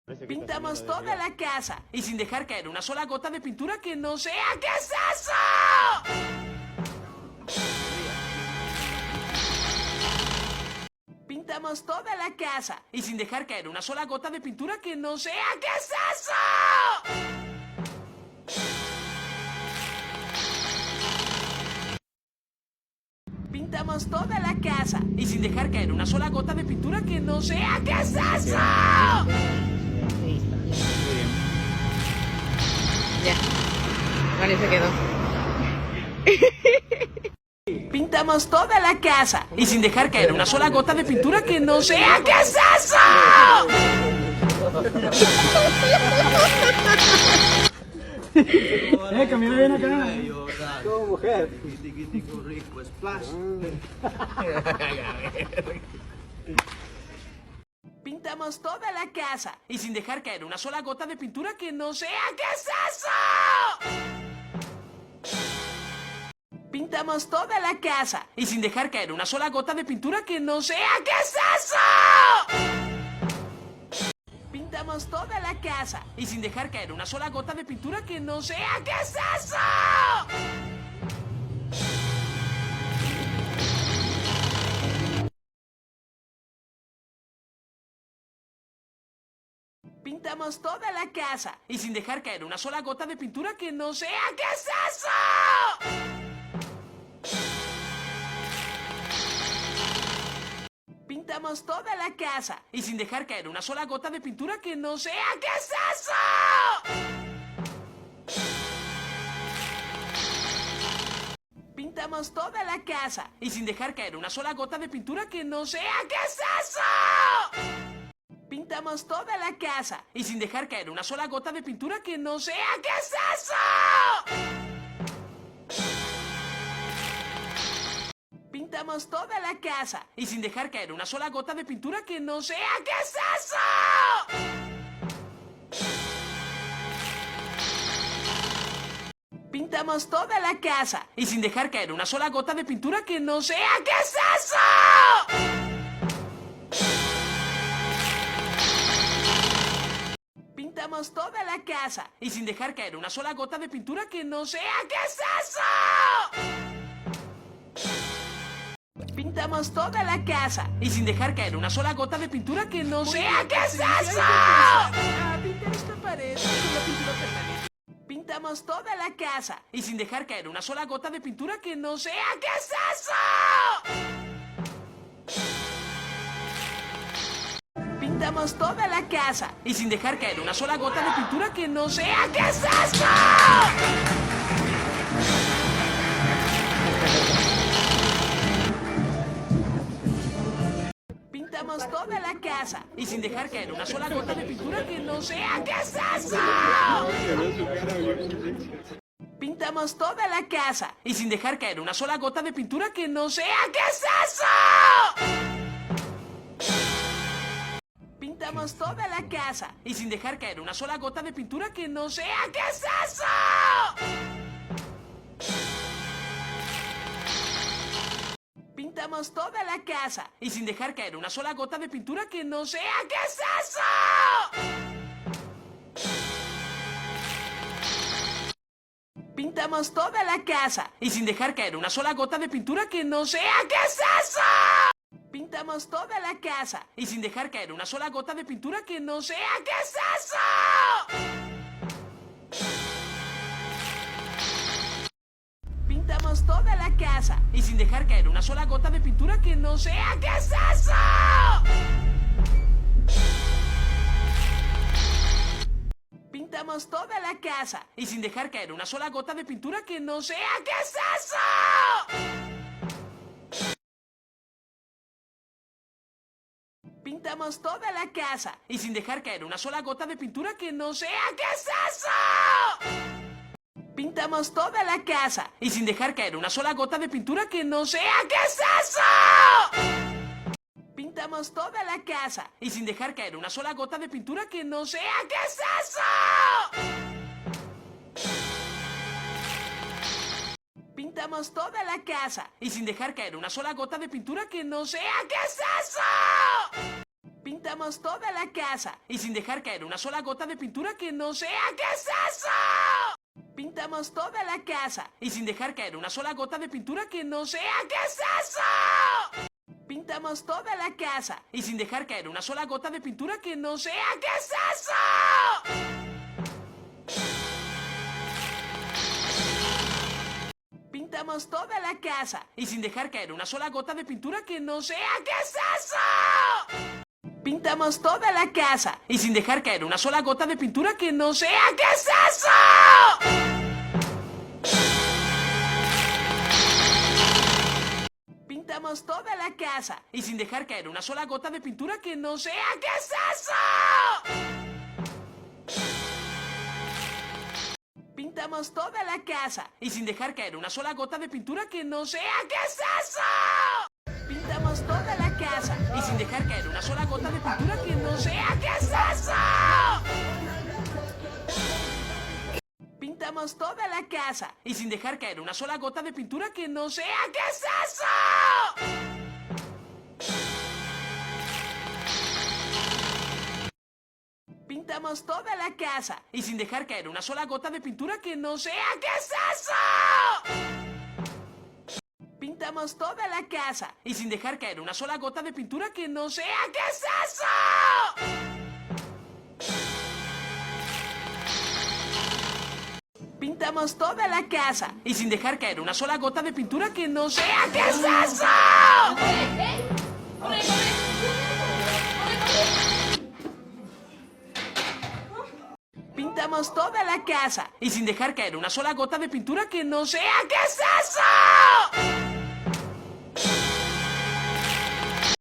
Pintamos toda la casa y sin dejar caer una sola gota de pintura que no sea. ¿Qué es eso? Pintamos toda la casa y sin dejar caer una sola gota de pintura que no sea. ¿Qué es eso? Pintamos toda la casa y sin dejar caer una sola gota de pintura que no sea. ¿Qué es eso? Ya. Vale, se quedó. Pintamos toda la casa y sin dejar caer una sola gota de pintura que no sea. ¿Qué es eso? Camina bien acá. Como mujer. Pintamos toda la casa y sin dejar caer una sola gota de pintura que no sea. ¿Qué es eso? Pintamos toda la casa y sin dejar caer una sola gota de pintura que no sea. ¿Qué es eso? Pintamos toda la casa y sin dejar caer una sola gota de pintura que no sea. ¿Qué es eso? Pintamos toda la casa y sin dejar caer una sola gota de pintura que no sea. ¿Qué es eso? Pintamos toda la casa y sin dejar caer una sola gota de pintura que no sea. ¿Qué es eso? Pintamos toda la casa y sin dejar caer una sola gota de pintura que no sea. ¿Qué es eso? Pintamos toda la casa y sin dejar caer una sola gota de pintura que no sea. ¿Qué es eso? Pintamos toda la casa y sin dejar caer una sola gota de pintura que no sea. ¿Qué es eso? Pintamos toda la casa y sin dejar caer una sola gota de pintura que no sea. ¿Qué es eso? Pintamos toda la casa y sin dejar caer una sola gota de pintura que no sea. ¿Qué es eso? Pintamos toda la casa y sin dejar caer una sola gota de pintura que no sea. ¿Qué es eso? Pintar esta pared con la pintura permanente. Pintamos toda la casa y sin dejar caer una sola gota de pintura que no sea. ¿Qué es eso? Pintamos toda la casa y sin dejar caer una sola gota de pintura que no sea. ¿Qué es eso? Pintamos toda la casa y sin dejar caer una sola gota de pintura que no sea. ¿Qué es eso? Pintamos toda la casa y sin dejar caer una sola gota de pintura que no sea. ¿Qué es eso? Pintamos toda la casa y sin dejar caer una sola gota de pintura que no sea. ¿Qué es eso? Pintamos toda la casa y sin dejar caer una sola gota de pintura que no sea. ¿Qué es eso? Pintamos toda la casa y sin dejar caer una sola gota de pintura que no sea. ¿Qué es eso? Pintamos toda la casa y sin dejar caer una sola gota de pintura que no sea. ¿Qué es eso? Pintamos toda la casa y sin dejar caer una sola gota de pintura que no sea. ¿Qué es eso? Pintamos toda la casa y sin dejar caer una sola gota de pintura que no sea. ¿Qué es eso? Pintamos toda la casa y sin dejar caer una sola gota de pintura que no sea. ¿Qué es eso? Pintamos toda la casa y sin dejar caer una sola gota de pintura que no sea. ¿Qué es eso? Pintamos toda la casa y sin dejar caer una sola gota de pintura que no sea. ¿Qué es eso? Pintamos toda la casa y sin dejar caer una sola gota de pintura que no sea. ¿Qué es eso? Pintamos toda la casa y sin dejar caer una sola gota de pintura que no sea. ¿Qué es eso? Pintamos toda la casa y sin dejar caer una sola gota de pintura que no sea. ¿Qué es eso? Pintamos toda la casa y sin dejar caer una sola gota de pintura que no sea. ¿Qué es eso? Pintamos toda la casa y sin dejar caer una sola gota de pintura que no sea. ¿Qué es eso? Pintamos toda la casa y sin dejar caer una sola gota de pintura que no sea. ¿Qué es eso? Pintamos toda la casa y sin dejar caer una sola gota de pintura que no sea. ¿Qué es eso? Pintamos toda la casa y sin dejar caer una sola gota de pintura que no sea. ¿Qué es eso? Pintamos toda la casa y sin dejar caer una sola gota de pintura que no sea. ¿Qué es eso? Pintamos toda la casa y sin dejar caer una sola gota de pintura que no sea. ¿Qué es eso? Pintamos toda la casa y sin dejar caer una sola gota de pintura que no sea. ¿Qué es eso? Pintamos toda la casa y sin dejar caer una sola gota de pintura que no sea. ¿Qué es eso? Pintamos toda la casa y sin dejar caer una sola gota de pintura que no sea. ¿Qué es eso? Pintamos toda la casa y sin dejar caer una sola gota de pintura que no sea. ¿Qué es eso?